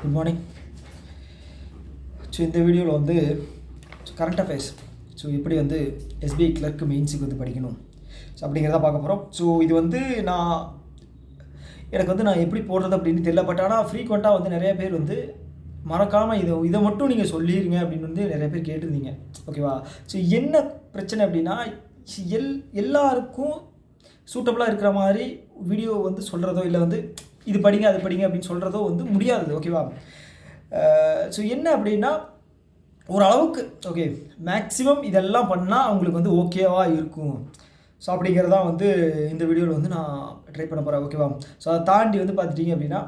Good morning. So இந்த வீடியோவில் வந்து கரண்ட் அஃபேர்ஸ், ஸோ எப்படி வந்து எஸ்பிஐ கிளர்க்கு மெயின்ஸுக்கு வந்து படிக்கணும் ஸோ அப்படிங்கிறத பார்க்க போகிறோம். ஸோ இது வந்து எனக்கு வந்து நான் எப்படி போடுறது அப்படின்னு தெரியல. பட் ஆனால் ஃப்ரீக்வெண்ட்டாக வந்து நிறைய பேர் வந்து மறக்காமல் இதை மட்டும் நீங்கள் சொல்லிடுங்க அப்படின்னு வந்து நிறைய பேர் கேட்டிருந்தீங்க. ஓகேவா? ஸோ என்ன பிரச்சனை அப்படின்னா, எல்லாருக்கும் சூட்டபுளாக இருக்கிற மாதிரி வீடியோ வந்து சொல்கிறதோ இல்லை வந்து இது படிங்க அது படிங்க அப்படின்னு சொல்கிறதோ வந்து முடியாது. ஓகேவா? ஸோ என்ன அப்படின்னா, ஓரளவுக்கு ஓகே மேக்ஸிமம் இதெல்லாம் பண்ணால் அவங்களுக்கு வந்து ஓகேவாக இருக்கும். ஸோ அப்படிங்கிறதான் வந்து இந்த வீடியோவில் வந்து நான் ட்ரை பண்ண போகிறேன். ஓகேவா? ஸோ அதை தாண்டி வந்து பார்த்துட்டிங்க அப்படின்னா,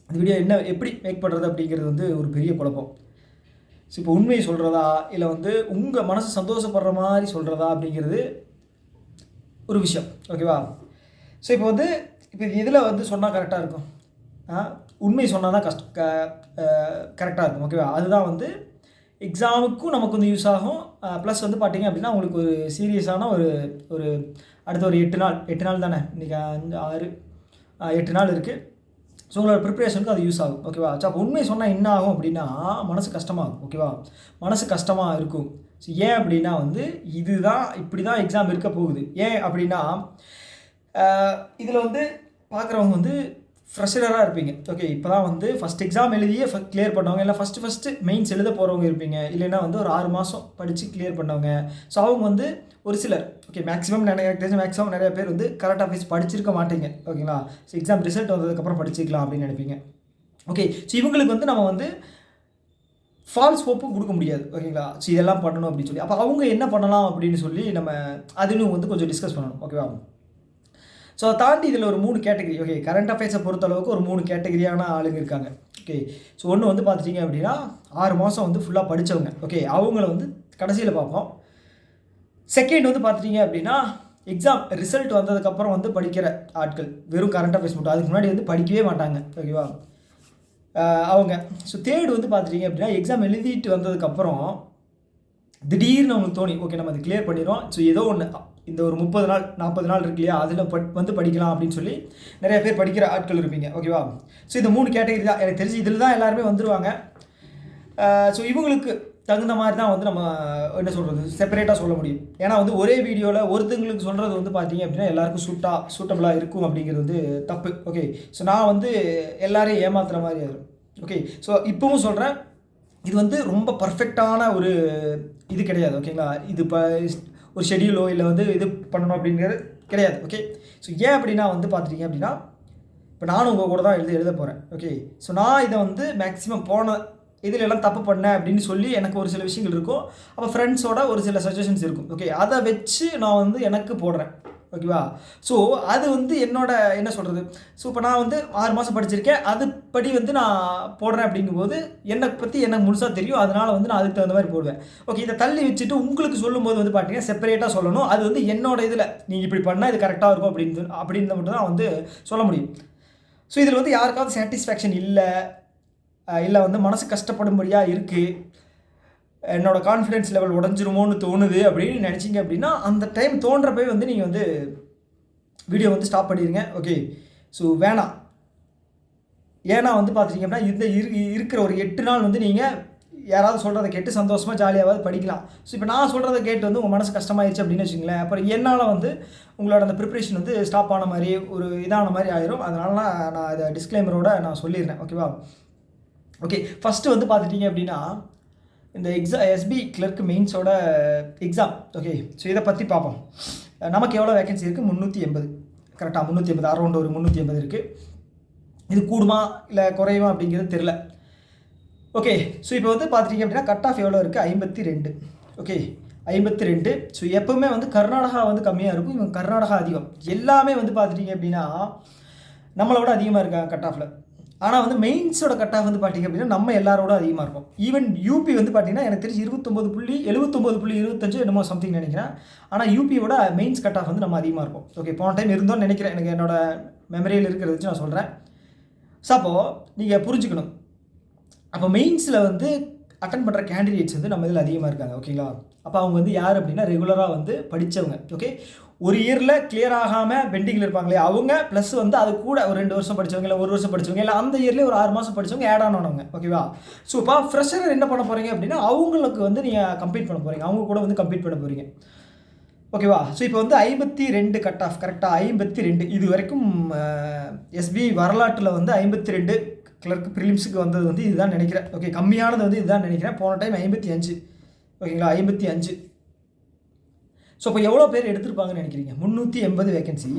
இந்த வீடியோ எப்படி மேக் பண்ணுறது அப்படிங்கிறது வந்து ஒரு பெரிய குழப்பம். ஸோ இப்போ உண்மையை சொல்கிறதா இல்லை வந்து உங்கள் மனசு சந்தோஷப்படுற மாதிரி சொல்கிறதா அப்படிங்கிறது ஒரு விஷயம். ஓகேவா? ஸோ இப்போ இதில் வந்து சொன்னால் கரெக்டாக இருக்கும், உண்மை சொன்னால் தான் கரெக்டாக இருக்கும். ஓகேவா? அதுதான் வந்து எக்ஸாமுக்கும் நமக்கு வந்து யூஸ் ஆகும். ப்ளஸ் வந்து பார்த்திங்க அப்படின்னா உங்களுக்கு ஒரு சீரியஸான ஒரு அடுத்த ஒரு 8 நாள் தானே, இன்றைக்கி 5 6 8 நாள் இருக்குது. ஸோ உங்களோட ப்ரிப்ரேஷனுக்கு அது யூஸ் ஆகும். ஓகேவா? ஸோ அப்போ உண்மை சொன்னால் என்ன ஆகும் அப்படின்னா, மனசு கஷ்டமாகும். ஓகேவா? மனசு கஷ்டமாக இருக்கும். ஸோ ஏன் அப்படின்னா வந்து இப்படி தான் எக்ஸாம் இருக்க போகுது. ஏன் அப்படின்னா, இதில் வந்து பார்க்குறவங்க வந்து ஃப்ரெஷராக இருப்பீங்க. ஓகே, இப்போ தான் வந்து ஃபஸ்ட் எக்ஸாம் எழுதியே கிளியர் பண்ணவங்க, இல்லை ஃபஸ்ட்டு மெயின்ஸ் எழுத போகிறவங்க இருப்பீங்க, இல்லைன்னா வந்து ஒரு 6 மாதம் படித்து கிளியர் பண்ணவங்க. ஸோ அவங்க வந்து ஒரு சிலர் மேக்ஸிமம் நிறைய பேர் வந்து கரண்ட் அஃபேர்ஸ் படிச்சிருக்க மாட்டீங்க. ஓகேங்களா? ஸோ எக்ஸாம் ரிசல்ட் வந்ததுக்கப்புறம் படிச்சிக்கலாம் அப்படின்னு நினைப்பீங்க. ஓகே, ஸோ இவங்களுக்கு வந்து நம்ம வந்து ஃபால்ஸ் ஹோப்பும் கொடுக்க முடியாது. ஓகேங்களா? ஸோ இதெல்லாம் பண்ணணும் அப்படின்னு சொல்லி, அப்போ அவங்க என்ன பண்ணலாம் அப்படின்னு சொல்லி நம்ம அதுன்னு வந்து கொஞ்சம் டிஸ்கஸ் பண்ணணும். ஓகேவா? ஸோ அதை தாண்டி இதில் ஒரு 3 கேட்டகரி. ஓகே, கரண்ட் அஃபேர்ஸை பொறுத்தளவுக்கு ஒரு 3 கேட்டகரியான ஆளுங்க இருக்காங்க. ஓகே, ஸோ ஒன்று வந்து பார்த்துட்டிங்க அப்படின்னா 6 மாதம் வந்து ஃபுல்லாக படித்தவங்க. ஓகே, அவங்கள வந்து கடைசியில் பார்ப்போம். செகண்ட் வந்து பார்த்துட்டிங்க அப்படின்னா, எக்ஸாம் ரிசல்ட் வந்ததுக்கப்புறம் வந்து படிக்கிற ஆட்கள், வெறும் கரண்ட் அஃபேர்ஸ் மட்டும், அதுக்கு முன்னாடி வந்து படிக்கவே மாட்டாங்க. ஓகேவா? அவங்க. ஸோ தேர்டு வந்து பார்த்துட்டிங்க அப்படின்னா, எக்ஸாம் எழுதிட்டு வந்ததுக்கப்புறம் திடீர்னு அவங்களுக்கு தோணி, ஓகே நம்ம அதை கிளியர் பண்ணிடுறோம், ஸோ ஏதோ ஒன்று இந்த ஒரு 30 நாள் 40 நாள் இருக்கு இல்லையா, அதில் வந்து படிக்கலாம் அப்படின்னு சொல்லி நிறைய பேர் படிக்கிற ஆட்கள் இருப்பீங்க. ஓகேவா? ஸோ இந்த 3 கேட்டகரி தான் எனக்கு தெரிஞ்சு, இதில் தான் எல்லாருமே வந்துடுவாங்க. ஸோ இவங்களுக்கு தகுந்த மாதிரி தான் வந்து நம்ம என்ன சொல்கிறது, செப்பரேட்டாக சொல்ல முடியும். ஏன்னா வந்து ஒரே வீடியோவில் ஒருத்தங்களுக்கு சொல்கிறது வந்து பார்த்தீங்க அப்படின்னா எல்லாருக்கும் சூட்டபுளாக இருக்கும் அப்படிங்கிறது வந்து தப்பு. ஓகே, ஸோ நான் வந்து எல்லாரையும் ஏமாத்துகிற மாதிரி ஆயிடும். ஓகே, ஸோ இப்போவும் சொல்கிறேன், இது வந்து ரொம்ப பர்ஃபெக்டான ஒரு இது கிடையாது. ஓகேங்களா? இது இப்போ ஒரு ஷெடியூலோ இல்லை வந்து இது பண்ணணும் அப்படிங்கிறது கிடையாது. ஓகே, ஸோ ஏன் அப்படின்னா வந்து பார்த்துட்டிங்க அப்படின்னா, இப்போ நானும் உங்கள் கூட தான் எழுத போகிறேன். ஓகே, ஸோ நான் இதை வந்து மேக்ஸிமம் போன இதில் எல்லாம் தப்பு பண்ணேன் அப்படின்னு சொல்லி எனக்கு ஒரு சில விஷயங்கள் இருக்கும். அப்போ ஃப்ரெண்ட்ஸோட ஒரு சில சஜஷன்ஸ் இருக்கும். ஓகே, அதை வச்சு நான் வந்து எனக்கு போடுறேன். ஓகேவா? ஸோ அது வந்து என்னோட என்ன சொல்கிறது, ஸோ இப்போ நான் வந்து 6 மாதம் படிச்சிருக்கேன், அதுபடி வந்து நான் போடுறேன். அப்படிங்கும்போது என்னை பற்றி எனக்கு முழுசாக தெரியும், அதனால் வந்து நான் அதுக்கு தகுந்த மாதிரி போடுவேன். ஓகே, இதை தள்ளி வச்சுட்டு உங்களுக்கு சொல்லும்போது வந்து பார்த்தீங்கன்னா செப்பரேட்டாக சொல்லணும். அது வந்து என்னோட இதில் நீங்கள் இப்படி பண்ணால் இது கரெக்டாக இருக்கும் அப்படின்னு மட்டும் தான் வந்து சொல்ல முடியும். ஸோ இதில் வந்து யாருக்காவது சாட்டிஸ்ஃபேக்ஷன் இல்லை வந்து மனசு கஷ்டப்படும்படியாக இருக்குது, என்னோடய கான்ஃபிடென்ஸ் லெவல் உடஞ்சிருமோன்னு தோணுது அப்படின்னு நினச்சிங்க அப்படின்னா, அந்த டைம் தோன்றப்பே வந்து நீங்கள் வந்து வீடியோ வந்து ஸ்டாப் பண்ணிடுங்க. ஓகே, ஸோ வேணாம். ஏன்னா வந்து பார்த்துட்டிங்க அப்படின்னா, இந்த இருக்கிற ஒரு 8 நாள் வந்து நீங்கள் யாராவது சொல்கிறத கேட்டு சந்தோஷமாக ஜாலியாவது படிக்கலாம். ஸோ இப்போ நான் சொல்கிறத கேட்டு வந்து உங்கள் மனசு கஷ்டமாயிடுச்சு அப்படின்னு வச்சுங்களேன், அப்புறம் என்னால் வந்து உங்களோட அந்த ப்ரிப்ரேஷன் வந்து ஸ்டாப் ஆன மாதிரி ஒரு இதான மாதிரி ஆயிரும். அதனால நான் இதை டிஸ்க்ளைமரோட நான் சொல்லிடுறேன். ஓகேவா? ஓகே, ஃபஸ்ட்டு வந்து பார்த்துட்டிங்க அப்படின்னா, இந்த எஸ்பி கிளர்க் மெயின்ஸோட எக்ஸாம். ஓகே, ஸோ இதை பற்றி பார்ப்போம். நமக்கு எவ்வளோ வேகன்சி இருக்குது? 380. கரெக்டாக 380, அரௌண்ட் ஒரு 380 இருக்குது. இது கூடுமா இல்லை குறையுமா அப்படிங்கிறது தெரில. ஓகே, ஸோ இப்போ வந்து பார்த்துட்டிங்க அப்படின்னா கட் ஆஃப் எவ்வளோ இருக்குது? 52. ஓகே, 52. ஸோ எப்போவுமே வந்து கர்நாடகா வந்து கம்மியாக இருக்கும், இவங்க கர்நாடகா அதிகம். எல்லாமே வந்து பார்த்துட்டிங்க அப்படின்னா நம்மளோட அதிகமாக இருக்காங்க கட் ஆஃபில். ஆனால் வந்து மெயின்ஸோட கட் ஆஃப் வந்து பார்த்திங்க அப்படின்னா நம்ம எல்லாரோட அதிகமாக இருக்கும். ஈவன் யூபி வந்து பார்த்திங்கன்னா எனக்கு தெரிஞ்சு 79.25 என்னமோ சம்திங் நினைக்கிறேன். ஆனால் யூபியோட மெயின்ஸ் கட் ஆஃப் வந்து நம்ம அதிகமாக இருக்கும். ஓகே, போன டைம் இருந்தோன்னு நினைக்கிறேன், எனக்கு என்னோட மெமரியில் இருக்கிறத வச்சு நான் சொல்கிறேன். ஸோ அப்போது நீங்கள் புரிஞ்சுக்கணும், அப்போ மெயின்ஸில் வந்து அட்டன் பண்ணுற கேண்டிடேட்ஸ் வந்து நம்ம இதில் அதிகமாக இருக்காங்க. ஓகேங்களா? அப்போ அவங்க வந்து யார் அப்படின்னா ரெகுலராக வந்து படித்தவங்க. ஓகே, ஒரு இயரில் கிளியர் ஆகாமல் பெண்டிங்கில் இருப்பாங்களே அவங்க, ப்ளஸ் வந்து அது கூட ஒரு 2 வருஷம் படித்தவங்க, இல்லை 1 வருஷம் படித்தவங்க, இல்லை அந்த இயர்லேயே ஒரு 6 மாதம் படித்தவங்க ஆட் ஆனவங்க. ஓகேவா? ஸோ இப்போ ஃப்ரெஷர் என்ன பண்ண போகிறீங்க அப்படின்னா அவங்களுக்கு வந்து நீங்கள் கம்ப்ளீட் பண்ண போகிறீங்க, அவங்க கூட வந்து கம்ப்ளீட் பண்ண போகிறீங்க. ஓகேவா? ஸோ இப்போ வந்து 52 கட் ஆஃப், கரெக்டாக 52 இது வரைக்கும் எஸ்பிஐ வரலாற்றில் வந்து 52 கிளர்க் ப்ரிலிம்ஸுக்கு வந்தது வந்து இதுதான் நினைக்கிறேன். ஓகே, கம்மியானது வந்து இதுதான் நினைக்கிறேன். போன டைம் 55. ஓகேங்களா? 55. ஸோ இப்போ எவ்வளோ பேர் எடுத்திருப்பாங்கன்னு நினைக்கிறீங்க? 380 வேகன்சி.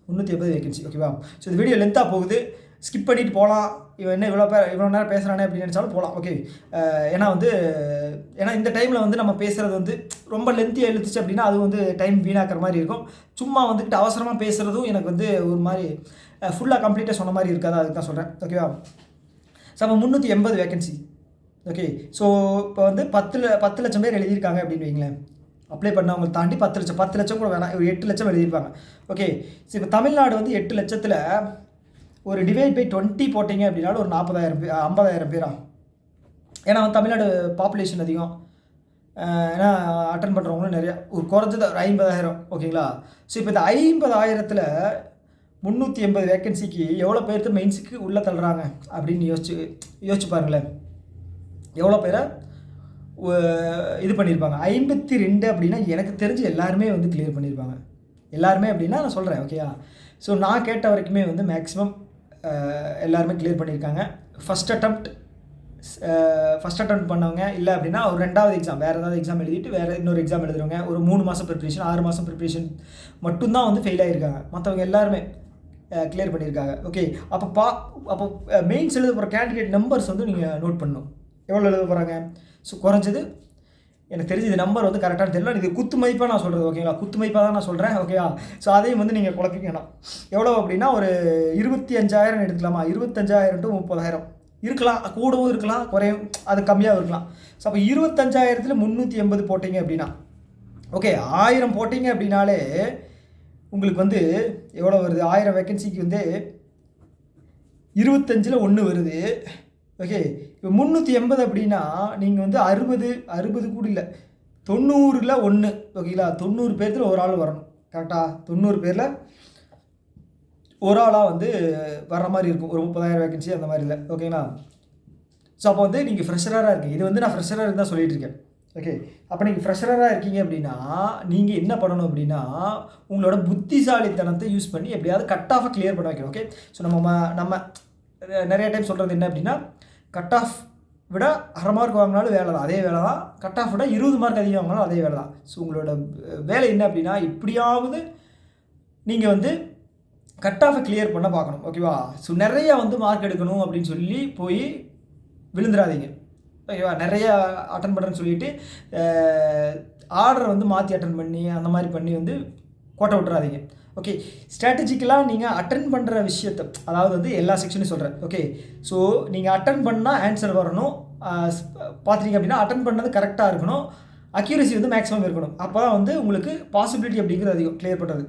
380 வேகன்சி. ஓகேவா? ஸோ இந்த வீடியோ லென்த்தாக போகுது, ஸ்கிப் பண்ணிட்டு போகலாம். இவன் என்ன இவ்வளோ நேரம் பேசுகிறானே அப்படின்னு நினச்சாலும் போகலாம். ஓகே, ஏன்னா இந்த டைமில் வந்து நம்ம பேசுகிறது வந்து ரொம்ப லென்த்தியாக எழுத்துச்சு அப்படின்னா அது வந்து டைம் வீணாக்கிற மாதிரி இருக்கும். சும்மா வந்துக்கிட்டு அவசரமாக பேசுகிறதும் எனக்கு வந்து ஒரு மாதிரி ஃபுல்லாக கம்ப்ளீட்டாக சொன்ன மாதிரி இருக்காது, அதுக்கு தான் சொல்கிறேன். ஓகேவா? ஸோ நம்ம 380 வேகன்சி. ஓகே, ஸோ இப்போ வந்து 10 லட்சம் பேர் எழுதியிருக்காங்க அப்படின்னு வைங்களேன். அப்ளை பண்ணவங்க தாண்டி 10 லட்சம் கூட வேணாம், ஒரு 8 லட்சம் எழுதியிருப்பாங்க. ஓகே, ஸோ இப்போ தமிழ்நாடு வந்து 8 லட்சத்தில் ஒரு டிவைட் பை 20 போட்டிங்க அப்படின்னாலும் ஒரு 40,000 பேர், 50,000 பேரா? ஏன்னா வந்து தமிழ்நாடு பாப்புலேஷன் அதிகம், ஏன்னா அட்டன் பண்ணுறவங்களும் நிறையா, ஒரு குறைஞ்சது ஒரு 50,000. ஓகேங்களா? ஸோ இப்போ இந்த 50,000த்தில் 380 வேக்கன்சிக்கு எவ்வளோ பேர்த்து மெயின்ஸுக்கு உள்ளே தள்ளுறாங்க அப்படின்னு யோசிச்சு பாருங்களேன். எவ்வளோ பேரை இது பண்ணியிருப்பாங்க? 52 அப்படின்னா எனக்கு தெரிஞ்சு எல்லாருமே வந்து கிளியர் பண்ணியிருப்பாங்க. எல்லாருமே அப்படின்னா நான் சொல்கிறேன். ஓகேயா? ஸோ நான் கேட்ட வரைக்குமே வந்து மேக்ஸிமம் எல்லாருமே கிளியர் பண்ணியிருக்காங்க. ஃபஸ்ட் அட்டெம்ப்ட் பண்ணவங்க, இல்லை அப்படின்னா ஒரு 2வது எக்ஸாம், வேறு ஏதாவது எக்ஸாம் எழுதிட்டு வேறு இன்னொரு எக்ஸாம் எழுதுறவங்க, ஒரு 3 மாதம் ப்ரிப்ரேஷன், 6 மாதம் ப்ரிப்ரேஷன் மட்டும்தான் வந்து ஃபெயில் ஆகியிருக்காங்க. மற்றவங்க எல்லாருமே கிளியர் பண்ணியிருக்காங்க. ஓகே, அப்போ மெயின்ஸ் எழுத போகிற கேண்டிடேட் நம்பர்ஸ் வந்து நீங்கள் நோட் பண்ணணும். எவ்வளோ எழுத போகிறாங்க? ஸோ குறைஞ்சது எனக்கு தெரிஞ்சு இது நம்பர் வந்து கரெக்டாக தெரியல, இது குத்து மதிப்பாக நான் சொல்கிறது. ஓகேங்களா? குத்து மதிப்பாக தான் நான் சொல்கிறேன். ஓகேவா? ஸோ அதையும் வந்து நீங்கள் குழப்பிக்கணும். எவ்வளோ அப்படின்னா ஒரு 25,000 எடுத்துக்கலாமா? 25,000 to 30,000 இருக்கலாம், கூடவும் இருக்கலாம், குறையும், அது கம்மியாகவும் இருக்கலாம். ஸோ அப்போ 25,000ல் 380 போட்டிங்க அப்படின்னா, ஓகே, 1000 போட்டிங்க அப்படின்னாலே உங்களுக்கு வந்து எவ்வளோ வருது? 1000 வேக்கன்சிக்கு வந்து 25ல் 1 வருது. ஓகே, இப்போ 380 அப்படின்னா நீங்கள் வந்து 60 கூட இல்லை, 90ல் 1. ஓகேங்களா? 90 பேர்த்தில் ஒரு ஆள் வரணும். கரெக்டாக 90 பேரில் ஒரு ஆளாக வந்து வர்ற மாதிரி இருக்கும். ஒரு 30,000 வேக்கன்சி அந்த மாதிரி இல்லை. ஓகேங்களா? ஸோ அப்போ வந்து நீங்கள் ஃப்ரெஷராக இருக்கீங்க. இது வந்து நான் ஃப்ரெஷராக இருந்தால் சொல்லிட்டு இருக்கேன். ஓகே, அப்போ நீங்கள் ஃப்ரெஷராக இருக்கீங்க அப்படின்னா நீங்கள் என்ன பண்ணணும் அப்படின்னா உங்களோட புத்திசாலித்தனத்தை யூஸ் பண்ணி எப்படியாவது கட் ஆஃபை கிளியர் பண்ண வைக்கணும். ஓகே, ஸோ நம்ம நிறைய டைம் சொல்கிறது என்ன அப்படின்னா, கட் ஆஃப் விட 1/2 மார்க் வாங்கினாலும் வேலை தான், அதே வேலை தான். கட் ஆஃப் விட 20 மார்க் அதிகம் வாங்கினாலும் அதே வேலை தான். ஸோ உங்களோட வேலை என்ன அப்படின்னா எப்படியாவது நீங்கள் வந்து கட் ஆஃபை கிளியர் பண்ண பார்க்கணும். ஓகேவா? ஸோ நிறையா வந்து மார்க் எடுக்கணும் அப்படின்னு சொல்லி போய் விழுந்துடாதீங்க. ஓகேவா? நிறையா அட்டன் பண்ணுறேன்னு சொல்லிவிட்டு ஆர்டரை வந்து மாற்றி அட்டன் பண்ணி அந்த மாதிரி பண்ணி வந்து கோட்டை விட்டுறாதீங்க. ஓகே, ஸ்ட்ராட்டஜிக்கலாக நீங்கள் அட்டன் பண்ணுற விஷயத்தை, அதாவது வந்து எல்லா செக்ஷனும் சொல்கிறேன். ஓகே, ஸோ நீங்கள் அட்டன் பண்ணால் ஆன்சர் வரணும். பார்த்தீங்க அப்படின்னா அட்டன் பண்ணது கரெக்டாக இருக்கணும், அக்யூரசி வந்து மேக்ஸிமம் இருக்கணும். அப்போ தான் வந்து உங்களுக்கு பாசிபிலிட்டி அப்படிங்கிறது அதிகம் கிளியர் பண்ணுறது.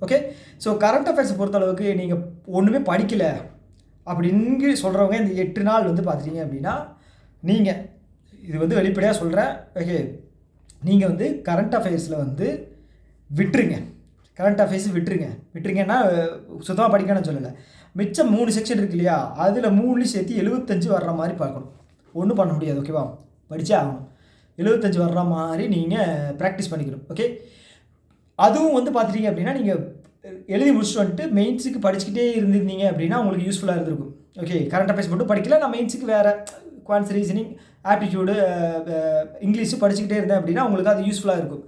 ஓகே, ஸோ கரண்ட் அஃபேர்ஸை பொறுத்தளவுக்கு நீங்கள் ஒன்றுமே படிக்கலை அப்படின்னு சொல்கிறவங்க இந்த 8 நாள் வந்து பார்த்துட்டீங்க அப்படின்னா நீங்கள், இது வந்து வெளிப்படையாக சொல்கிறேன். ஓகே, நீங்கள் வந்து கரண்ட் அஃபேர்ஸில் வந்து விட்டுருங்க. கரண்ட் அஃபேர்ஸ் விட்டுருங்கன்னா சுத்தமாக படிக்கணும்னு சொல்லலை. மிச்சம் 3 செக்ஷன் இருக்கு இல்லையா, அதில் 3 சேர்த்து 75 வர்ற மாதிரி பார்க்கணும். ஒன்றும் பண்ண முடியாது. ஓகேவா? படித்தே ஆகணும். 75 வர்ற மாதிரி நீங்கள் ப்ராக்டிஸ் பண்ணிக்கணும். ஓகே, அதுவும் வந்து பார்த்துட்டீங்க அப்படின்னா நீங்கள் எழுதி முடிச்சுட்டு வந்துட்டு மெயின்ஸுக்கு படிச்சுக்கிட்டே இருந்திருந்தீங்க அப்படின்னா உங்களுக்கு யூஸ்ஃபுல்லாக இருந்திருக்கும். ஓகே, கரண்ட் அஃபேர்ஸ் மட்டும் படிக்கல, நான் மெயின்ஸுக்கு வேறு குவான்ஸ் ரீசனிங், ஆப்டிடியூடு, இங்கிலீஷு படிச்சுக்கிட்டே இருந்தேன் அப்படின்னா உங்களுக்கு அது யூஸ்ஃபுல்லாக இருக்கும்.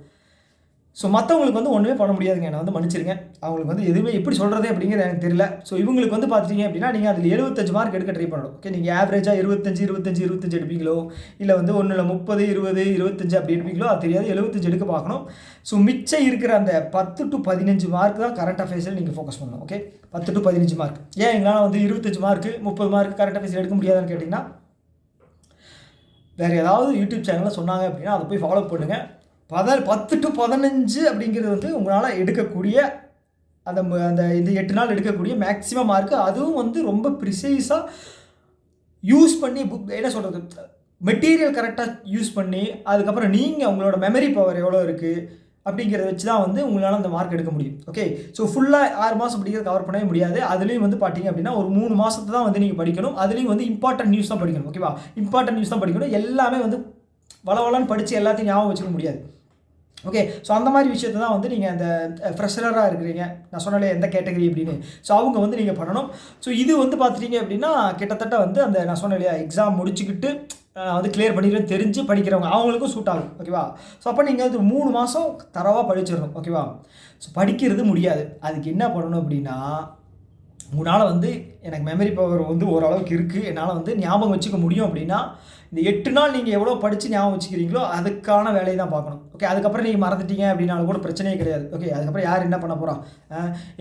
ஸோ மற்றவங்களுக்கு வந்து ஒன்றுமே பண்ண முடியாதுங்க, நான் வந்து மன்னிச்சிருங்க. அவங்களுக்கு வந்து எதுவுமே எப்படி சொல்கிறது அப்படிங்கிறது எனக்கு தெரியல. ஸோ இவங்களுக்கு வந்து பார்த்துட்டீங்க அப்படின்னா நீங்கள் அதில் 75 மார்க் எடுக்க ட்ரை பண்ணணும். ஓகே, நீங்கள் ஆவரேஜாக 25 எடுப்பீங்களோ, இல்லை வந்து 1 30 20 25 அப்படி எடுப்பீங்களோ அது தெரியாது. 75 எடுக்க பார்க்கணும். ஸோ மிச்சம் இருக்கிற அந்த 10 to 15 மார்க் தான் கரண்ட் அஃபேர்ஸில் நீங்கள் ஃபோக்கஸ் பண்ணணும். Okay, 10 to 15 mark. ஏன் எங்களால் வந்து 25 மார்க்கு 30 மார்க் கரண்ட் அஃபேர்ஸ் எடுக்க முடியாதுன்னு கேட்டிங்கன்னா, வேறு ஏதாவது யூடியூப் சேனலில் சொன்னாங்க அப்படின்னா அதை போய் ஃபாலோ பண்ணுங்கள். 10 to 15 அப்படிங்கிறது வந்து உங்களால் எடுக்கக்கூடிய அந்த இந்த 8 நாள் எடுக்கக்கூடிய மேக்ஸிமம் மார்க்கு. அதுவும் வந்து ரொம்ப ப்ரிசைஸாக யூஸ் பண்ணி என்ன சொல்கிறது, மெட்டீரியல் கரெக்டாக யூஸ் பண்ணி அதுக்கப்புறம் நீங்கள் உங்களோட மெமரி பவர் எவ்வளோ இருக்குது அப்படிங்கிறத வச்சு தான் வந்து உங்களால் அந்த மார்க் எடுக்க முடியும். ஓகே, ஸோ ஃபுல்லாக 6 மாதம் படிக்கிறது கவர் பண்ணவே முடியாது. அதுலேயும் வந்து பார்த்தீங்க அப்படின்னா ஒரு 3 மாதத்தை தான் வந்து நீங்கள் படிக்கணும். அதுலேயும் வந்து இம்பார்ட்டன்ட் நியூஸ் தான் படிக்கணும். ஓகேவா, இம்பார்ட்டன்ட் நியூஸ் தான் படிக்கணும். எல்லாமே வந்து வளவலன்னு படித்து எல்லாத்தையும் ஞாபகம் வச்சுக்க முடியாது. ஓகே, ஸோ அந்த மாதிரி விஷயத்தை தான் வந்து நீங்கள் அந்த ஃப்ரெஷராக இருக்கிறீங்க, நான் சொன்னாலே எந்த கேட்டகரி அப்படின்னு, ஸோ அவங்க வந்து நீங்கள் பண்ணணும். ஸோ இது வந்து பார்த்துட்டீங்க அப்படின்னா கிட்டத்தட்ட வந்து அந்த நான் சொன்னேன் இல்லையா, எக்ஸாம் முடிச்சுக்கிட்டு வந்து கிளியர் பண்ணிடுறது தெரிஞ்சு படிக்கிறவங்க அவங்களுக்கும் சூட் ஆகும். ஓகேவா, ஸோ அப்போ நீங்கள் வந்து 3 மாதம் தரவாக படிச்சிடணும். ஓகேவா, ஸோ படிக்கிறது முடியாது, அதுக்கு என்ன பண்ணணும் அப்படின்னா, உங்களால் வந்து எனக்கு மெமரி பவர் வந்து ஓரளவுக்கு இருக்குது, என்னால் வந்து ஞாபகம் வச்சுக்க முடியும் அப்படின்னா, இந்த 8 நாள் நீங்கள் எவ்வளோ படித்து ஞாபகம் வச்சுக்கிறீங்களோ அதுக்கான வேலையை தான் பார்க்கணும். ஓகே, அதுக்கப்புறம் நீங்கள் மறந்துட்டீங்க அப்படின்னாலும் கூட பிரச்சனையே கிடையாது. ஓகே, அதுக்கப்புறம் யார் என்ன பண்ண போகிறா,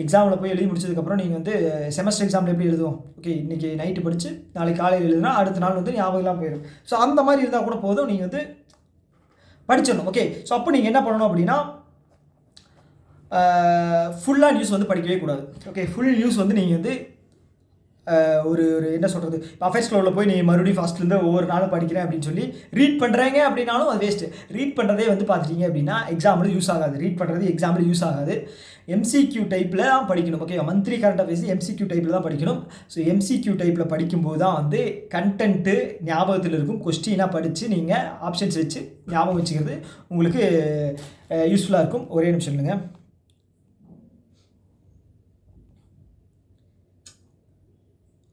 எக்ஸாமில் போய் எழுதி முடிச்சதுக்கப்புறம் நீங்கள் வந்து செமஸ்டர் எக்ஸாமில் எப்படி எழுதுவோம், ஓகே இன்றைக்கி நைட்டு படித்து நாளைக்கு காலையில் எழுதுனா அடுத்த நாள் வந்து ஞாபகம்லாம் போயிடும். ஸோ அந்த மாதிரி இருந்தால் கூட போதும், நீங்கள் வந்து படிச்சிடணும். ஓகே, ஸோ அப்போ நீங்கள் என்ன பண்ணணும் அப்படின்னா, ஃபுல்லாக நியூஸ் வந்து படிக்கவே கூடாது. ஓகே, ஃபுல் நியூஸ் வந்து நீங்கள் வந்து ஒரு என்ன சொல்கிறது, அஃபேர்ஸ் க்ளவுடில் போய் நீங்கள் மறுபடியும் ஃபஸ்ட்லேருந்து ஒவ்வொரு நாளும் படிக்கிறேன் அப்படின்னு சொல்லி ரீட் பண்ணுறீங்க அப்படின்னாலும் அது வேஸ்ட்டு. ரீட் பண்ணுறதே வந்து பார்த்துட்டீங்க அப்படின்னா எக்ஸாமில் யூஸ் ஆகாது. ரீட் பண்ணுறது எக்ஸாமில் யூஸ் ஆகாது. எம்சிக்யூ டைப்பில் தான் படிக்கணும். Okay, monthly current affairs MCQ டைப்பில் தான் படிக்கணும். ஸோ எம்சிக்யூ டைப்பில் படிக்கும்போது தான் வந்து கண்டென்ட்டு ஞாபகத்தில் இருக்கும். கொஸ்டினாக படித்து நீங்கள் ஆப்ஷன்ஸ் வச்சு ஞாபகம் வச்சுக்கிறது உங்களுக்கு யூஸ்ஃபுல்லாக இருக்கும். ஒரே நிமிஷம் இல்லைங்க,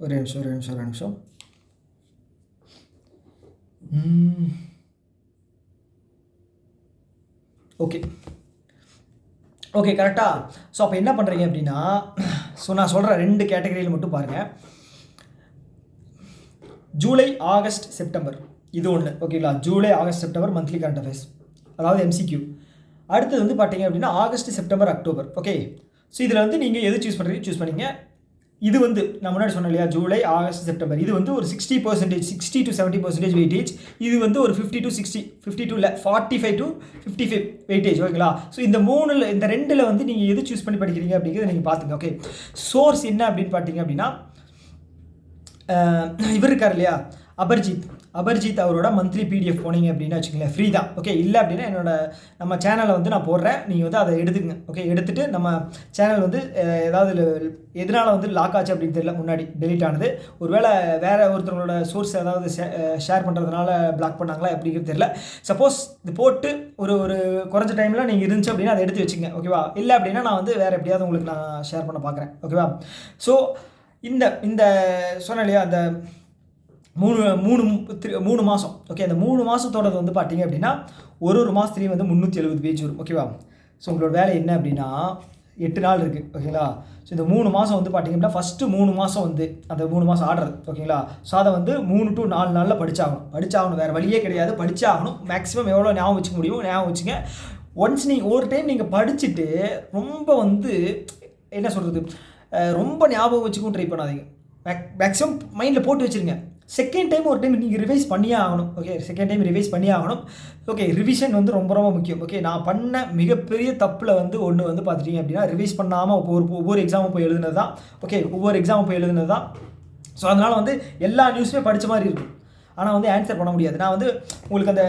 ஒரு நிமிஷம். ஓகே கரெக்டாக. ஸோ அப்போ என்ன பண்ணுறீங்க அப்படின்னா, ஸோ நான் சொல்கிற 2 கேட்டகரியில் மட்டும் பாருங்கள். ஜூலை, ஆகஸ்ட், செப்டம்பர் இது ஒன்று. ஓகேங்களா, July, August, September monthly current affairs, அதாவது எம்சிக்யூ. அடுத்தது வந்து பார்த்தீங்க அப்படின்னா August, September, October. Okay, so இதில் வந்து நீங்கள் எது சூஸ் பண்ணுறீங்க சூஸ் பண்ணிங்க. இது வந்து நான் முன்னாடி சொன்னேன் இல்லையா, ஜூலை, ஆகஸ்ட், செப்டம்பர், இது வந்து ஒரு 60%, 60 to 70% வெயிட்டேஜ். இது வந்து ஒரு 50 to 60, 52 இல்லை 45 to 55 வெயிட்டேஜ். ஓகேங்களா, ஸோ இந்த 2ல் வந்து நீங்கள் எது சூஸ் பண்ணி படிக்கிறீங்க அப்படிங்கிறத நீங்கள் பார்த்துங்க. ஓகே, சோர்ஸ் என்ன அப்படின்னு பார்த்தீங்க அப்படின்னா, இவர் இருக்கார் இல்லையா அபர்ஜித் அவரோட மந்த்லி பிடிஎஃப் போனீங்க அப்படின்னு வச்சுக்கோங்களேன், ஃப்ரீ தான். ஓகே, இல்லை அப்படின்னா நம்ம சேனலை வந்து நான் போடுறேன், நீங்கள் வந்து அதை எடுத்துக்கங்க. ஓகே, எடுத்துகிட்டு நம்ம சேனல் வந்து ஏதாவது எதனால் வந்து லாக் ஆச்சு அப்படின்னு தெரியல, முன்னாடி டெலிட் ஆனது, ஒருவேளை வேறு ஒருத்தவங்களோட சோர்ஸ் ஏதாவது ஷேர் பண்ணுறதுனால பிளாக் பண்ணாங்களா அப்படிங்கிறது தெரியல. சப்போஸ் இது போட்டு ஒரு குறைஞ்ச டைமில் நீங்கள் இருந்துச்சு அப்படின்னா அதை எடுத்து வச்சுங்க. ஓகேவா, இல்லை அப்படின்னா நான் வந்து வேறு எப்படியாவது உங்களுக்கு நான் ஷேர் பண்ண பார்க்குறேன். ஓகேவா, ஸோ இந்த சொன்னேன் இல்லையா, அந்த 3 மாதம். ஓகே, அந்த 3 மாதத்தோடது வந்து பார்த்தீங்க அப்படின்னா ஒரு மாதத்துலேயும் வந்து 370 பேஜ் வரும். ஓகேவா, ஸோ உங்களோட வேலை என்ன அப்படின்னா 8 நாள் இருக்குது. ஓகேங்களா, ஸோ இந்த 3 மாதம் வந்து பார்த்தீங்க அப்படின்னா ஃபஸ்ட்டு 3 மாதம் வந்து அந்த 3 மாதம் ஆடுறது. ஓகேங்களா, ஸோ அதை வந்து 3 to 4 நாளில் படித்தாகணும். வேறு வழியே கிடையாது, படித்தாகணும். மேக்ஸிமம் எவ்வளோ ஞாபகம் வச்சுக்க முடியும் ஞாபகம் வச்சுங்க. ஒன்ஸ் நீங்கள் ஒரு டைம் நீங்கள் படிச்சுட்டு ரொம்ப வந்து என்ன சொல்கிறது, ரொம்ப ஞாபகம் வச்சுக்கும் ட்ரை பண்ணாதீங்க. மேக்ஸிமம் மைண்டில் போட்டு வச்சுருங்க. செகண்ட் டைம் ஒரு டைம் நீங்கள் ரிவைஸ் பண்ணியே ஆகணும். ஓகே, செகண்ட் டைம் ரிவைஸ் பண்ணியே ஆகணும். ஓகே, ரிவிஷன் வந்து ரொம்ப ரொம்ப முக்கியம். ஓகே, நான் பண்ண மிகப்பெரிய தப்பில் வந்து ஒன்று வந்து பார்த்துட்டீங்க அப்படின்னா ரிவைஸ் பண்ணாமல் ஒவ்வொரு எக்ஸாமும் போய் எழுதுனது தான். ஓகே, ஒவ்வொரு எக்ஸாமும் போய் எழுதுனது தான். ஸோ அதனால் வந்து எல்லா நியூஸுமே படித்த மாதிரி இருக்கும், ஆனால் வந்து ஆன்சர் பண்ண முடியாது. நான் வந்து உங்களுக்கு அந்த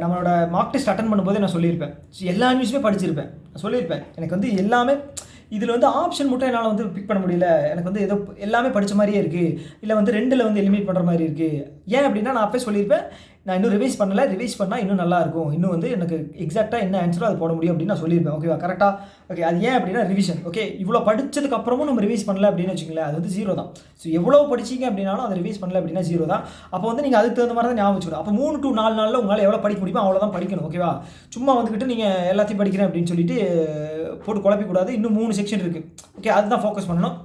நம்மளோட மார்க் டெஸ்ட் அட்டன் பண்ணும்போது நான் சொல்லியிருப்பேன், ஸோ எல்லா நியூஸுமே படிச்சிருப்பேன், சொல்லியிருப்பேன். எனக்கு வந்து எல்லாமே இதில் வந்து ஆப்ஷன் மட்டும் என்னால் வந்து பிக் பண்ண முடியல, எனக்கு வந்து ஏதோ எல்லாமே படித்த மாதிரியே இருக்குது, இல்லை வந்து 2ல் வந்து எலிமினேட் பண்ணுற மாதிரி இருக்குது. ஏன் அப்படின்னா நான் அப்போயே சொல்லியிருப்பேன், நான் இன்னும் ரிவைஸ் பண்ணலை, ரிவைஸ் பண்ணால் இன்னும் நல்லாயிருக்கும், இன்னும் வந்து எனக்கு எக்ஸாக்டாக என்ன ஆன்சரோ அது போட முடியும் அப்படின்னு நான் சொல்லியிருப்பேன். ஓகேவா, கரெக்டாக. ஓகே, அது ஏன் அப்படின்னா ரிவிஷன். ஓகே, இவ்வளோ படித்ததுக்கப்புறமும் நம்ம ரிவைஸ் பண்ணல அப்படின்னு வச்சுக்கோங்களேன், அது வந்து 0 தான். ஸோ எவ்வளோ படிச்சிங்க அப்படின்னாலும் அதை ரிவைஸ் பண்ணல அப்படின்னா 0 தான். அப்போ வந்து நீங்கள் அதுக்கு தகுந்த மாதிரி தான் ஞாபகம் வச்சுக்கணும். அப்போ 3 to 4 நாளில் உங்களால் எவ்வளோ படிக்க முடியுமோ அவ்வளோ தான் படிக்கணும். ஓகேவா, சும்மா வந்துக்கிட்டு நீங்கள் எல்லாத்தையும் படிக்கிறேன் அப்படின்னு சொல்லிட்டு போட்டு குழப்பிக்கூடாது. இன்னும் 3 செக்ஷன் இருக்குது. ஓகே, அதுதான் ஃபோக்கஸ் பண்ணணும்.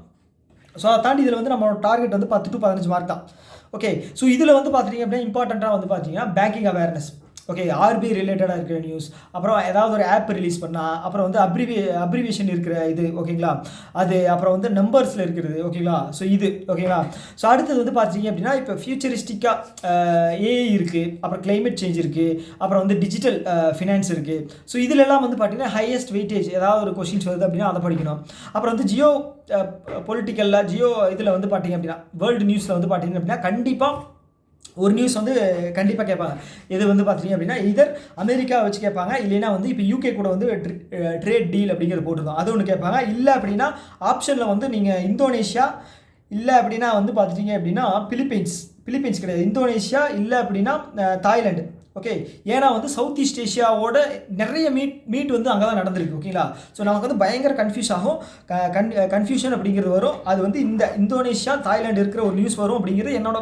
ஸோ அதை தாண்டி இதில் வந்து நம்மளோட டார்கெட் வந்து 10 to 15 மார்க் தான். ஓகே, ஸோ இதில் வந்து பார்த்துட்டிங்க அப்படின்னா இம்பார்ட்டண்ட்டாக வந்து பார்த்தீங்கன்னா பேங்கிங் அவேர்னஸ். ஓகே, ஆர்பிஐ ரிலேட்டடாக இருக்கிற நியூஸ், அப்புறம் ஏதாவது ஒரு ஆப் ரிலீஸ் பண்ணால், அப்புறம் வந்து அப்ரிவியேஷன் இருக்கிற இது. ஓகேங்களா, அது அப்புறம் வந்து நம்பர்ஸில் இருக்கிறது. ஓகேங்களா, ஸோ இது. ஓகேங்களா, ஸோ அடுத்தது வந்து பார்த்தீங்க அப்படின்னா இப்போ ஃபியூச்சரிஸ்டிக்காக ஏஐ இருக்குது, அப்புறம் கிளைமேட் சேஞ்ச் இருக்குது, அப்புறம் வந்து டிஜிட்டல் ஃபினான்ஸ் இருக்குது. ஸோ இதிலெல்லாம் வந்து பார்த்தீங்கன்னா ஹையஸ்ட் வெயிட்டேஜ் ஏதாவது ஒரு கொஷின்ஸ் வருது அப்படின்னா அதை படிக்கணும். அப்புறம் வந்து பொலிட்டிக்கலில் இதில் வந்து பார்த்தீங்க அப்படின்னா வேர்ல்டு நியூஸில் வந்து பார்த்தீங்க அப்படின்னா கண்டிப்பாக ஒரு நியூஸ் வந்து கண்டிப்பாக கேட்பாங்க. இது வந்து பார்த்தீங்க அப்படின்னா இதர் அமெரிக்கா வச்சு கேட்பாங்க, இல்லைன்னா வந்து இப்போ யூகே கூட வந்து ட்ரேட் டீல் அப்படிங்கிறது போட்டிருந்தோம், அது ஒன்று கேட்பாங்க. இல்லை அப்படின்னா ஆப்ஷனில் வந்து நீங்கள் இந்தோனேஷியா, இல்லை அப்படின்னா வந்து பார்த்துட்டிங்க அப்படின்னா பிலிப்பைன்ஸ் கிடையாது, இந்தோனேஷியா, இல்லை அப்படின்னா தாய்லாந்து. ஓகே, ஏன்னா வந்து சவுத் ஈஸ்ட் ஏஷியாவோட நிறைய மீட் வந்து அங்கே தான் நடந்திருக்கு. ஓகேங்களா, ஸோ நமக்கு வந்து பயங்கர கன்ஃபியூஸ் ஆகும், கன்ஃபியூஷன் அப்படிங்கிறது வரும். அது வந்து இந்த இந்தோனேஷியா தாய்லாந்து இருக்கிற ஒரு நியூஸ் வரும் அப்படிங்கிறது என்னோட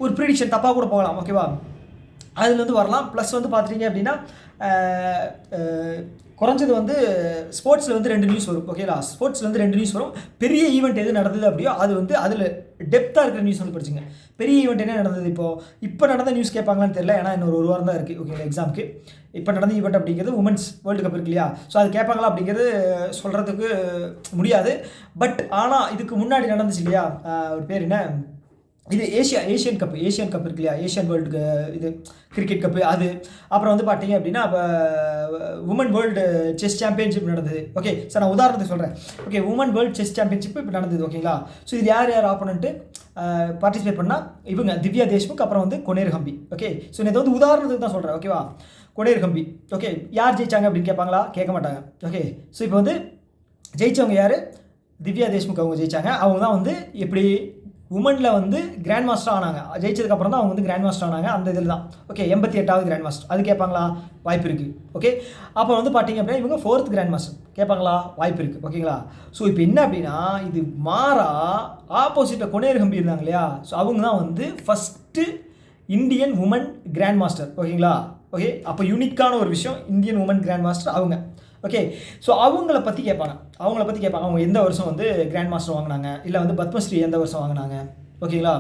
ஒரு ப்ரிடிக்ஷன், தப்பாக கூட போகலாம். ஓகேவா, அதில் வந்து வரலாம். ப்ளஸ் வந்து பார்த்துட்டிங்க அப்படின்னா குறைஞ்சது வந்து ஸ்போர்ட்ஸில் வந்து 2 நியூஸ் வரும். ஓகேங்களா, ஸ்போர்ட்ஸில் வந்து 2 நியூஸ் வரும். பெரிய ஈவெண்ட் எது நடந்தது அப்படியோ அது வந்து அதில் டெப்த்தாக இருக்கிற நியூஸ் வந்து படிச்சுங்க. பெரிய ஈவெண்ட் என்ன நடந்தது, இப்போ நடந்த நியூஸ் கேட்பாங்களான்னு தெரியல, ஏன்னா இன்னொரு 1 வாரம் தான் இருக்குது. ஓகேங்களா, எக்ஸாமுக்கு இப்போ நடந்த ஈவெண்ட் அப்படிங்கிறது உமன்ஸ் வேர்ல்டு கப் இருக்கு இல்லையா, ஸோ அது கேட்பாங்களா அப்படிங்கிறது சொல்கிறதுக்கு முடியாது. பட் ஆனால் இதுக்கு முன்னாடி நடந்துச்சு இல்லையா, ஒரு பேர் என்ன, இது ஏஷியன் கப் இருக்கு இல்லையா, ஏஷியன் வேர்ல்டு இது கிரிக்கெட் கப்பு, அது அப்புறம் வந்து பார்த்தீங்க அப்படின்னா இப்போ உமன் வேர்ல்டு செஸ் சாம்பியன்ஷிப் நடந்தது. ஓகே சார், நான் உதாரணத்துக்கு சொல்கிறேன். Okay, woman world chess championship இப்போ நடந்தது. ஓகேங்களா, ஸோ இது யார் ஆப்போனன்ட்டு பார்ட்டிசிபேட் பண்ணால் இவங்க திவ்யா தேஷ்முக், அப்புறம் வந்து கொனேர் ஹம்பி. ஓகே, ஸோ நான் இதை வந்து உதாரணத்துக்கு தான் சொல்கிறேன். ஓகேவா, கொனேர் ஹம்பி. ஓகே, யார் ஜெயிச்சாங்க அப்படின்னு கேட்பாங்களா, கேட்க மாட்டாங்க. ஓகே, ஸோ இப்போ வந்து ஜெயித்தவங்க யார், திவ்யா தேஷ்முக் அவங்க ஜெயித்தாங்க. அவங்க தான் வந்து எப்படி உமனில் வந்து கிராண்ட் மாஸ்டர் ஆனாங்க. ஜெயிச்சதுக்கப்புறம் தான் அவங்க வந்து கிராண்ட் மாஸ்டர் ஆனாங்க அந்த இதில் தான். ஓகே, 88வது கிராண்ட் மாஸ்டர், அது கேட்பாங்களா, வாய்ப்பு இருக்குது. ஓகே, அப்போ வந்து பார்த்தீங்க அப்படின்னா இவங்க 4th கிராண்ட் மாஸ்டர், கேட்பாங்களா, வாய்ப்பு இருக்குது. ஓகேங்களா, ஸோ இப்போ என்ன அப்படின்னா இது மாறா ஆப்போசிட்டில் கொனேர் ஹம்பி இருந்தாங்க இல்லையா, ஸோ அவங்க தான் வந்து first Indian woman grandmaster. ஓகேங்களா, ஓகே, அப்போ யூனிக்கான ஒரு விஷயம், இந்தியன் உமன் கிராண்ட் மாஸ்டர் அவங்க. ஓகே, ஸோ அவங்கள பற்றி கேட்பாங்க. அவங்க எந்த வருஷம் வந்து கிராண்ட் மாஸ்டர் வாங்கினாங்க, இல்லை வந்து பத்மஸ்ரீ எந்த வருஷம் வாங்கினாங்க. ஓகேங்களா,